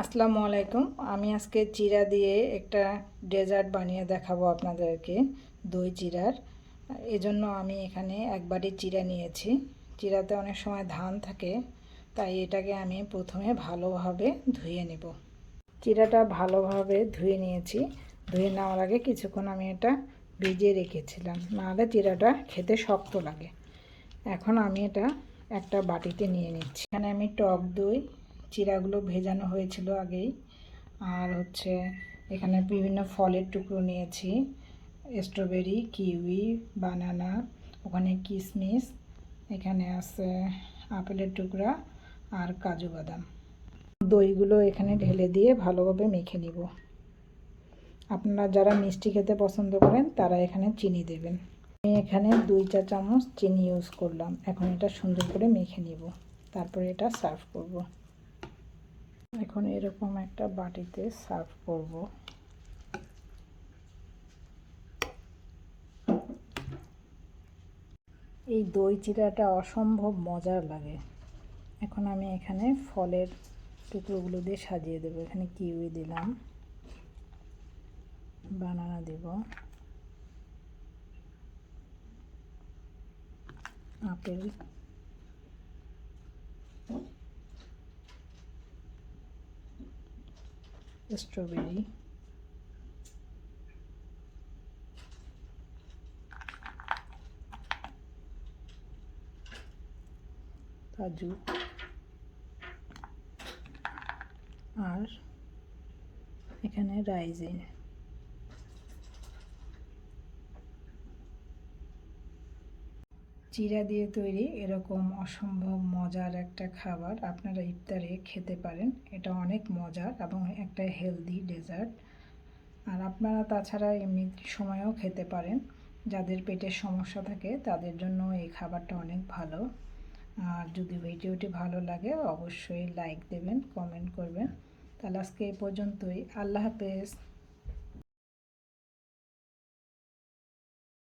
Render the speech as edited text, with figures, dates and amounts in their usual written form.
আসসালামু আলাইকুম। আমি আজকে চিড়া দিয়ে একটা ডেজার্ট বানিয়ে দেখাবো আপনাদেরকে, দই চিড়ার। এজন্য আমি এখানে এক বাটি চিড়া নিয়েছি। চিড়াতে অনেক সময় ধান থাকে, তাই এটাকে আমি প্রথমে ভালোভাবে ধুয়ে নেব। চিড়াটা ভালোভাবে ধুয়ে নিয়েছি। ধুয়ে নেওয়ার আগে কিছুক্ষণ আমি এটা ভিজিয়ে রেখেছিলাম, নাহলে চিড়াটা খেতে শক্ত লাগে। এখন আমি এটা একটা বাটিতে নিয়ে নিচ্ছি। এখানে আমি টক দই, চিড়াগুলো ভেজানো হয়েছিল আগেই, আর এখানে বিভিন্ন ফলের টুকরো নিয়েছি, স্ট্রবেরি, কিউই, বানানা, ওখানে কিশমিশ, এখানে আছে আপেলের টুকরা আর কাজু বাদাম। দইগুলো এখানে ঢেলে দিয়ে ভালোভাবে মেখে নিব। আপনারা যারা মিষ্টি খেতে পছন্দ করেন তারা এখানে চিনি দেবেন। আমি এখানে 2 চা চামচ চিনি ইউজ করলাম। এখন এটা সুন্দর করে মেখে নিব, তারপরে এটা সার্ভ করব। এখন এরকম একটা বাটিতে সার্ভ করব। এই দই চিড়াটা অসম্ভব মজার লাগে। এখন আমি এখানে ফলের টুকরোগুলো দিয়ে সাজিয়ে দেবো। এখানে কিউই দিলাম, বানানা দেব, আপেল, স্ট্রবেরি, কাজু আর এখানে রাইজিন। চিড়া দিয়ে তৈরি এরকম অসম্ভব মজার একটা খাবার আপনারা ইফতারে খেতে পারেন। এটা অনেক মজার এবং একটা হেলদি ডেজার্ট। আর আপনারা তাছাড়া এমনি সময়েও খেতে পারেন। যাদের পেটের সমস্যা থাকে তাদের জন্য এই খাবারটা অনেক ভালো। আর যদি ভিডিওটি ভালো লাগে অবশ্যই লাইক দেবেন, কমেন্ট করবেন। তাহলে আজকে এই পর্যন্তই। আল্লাহ হাফেজ।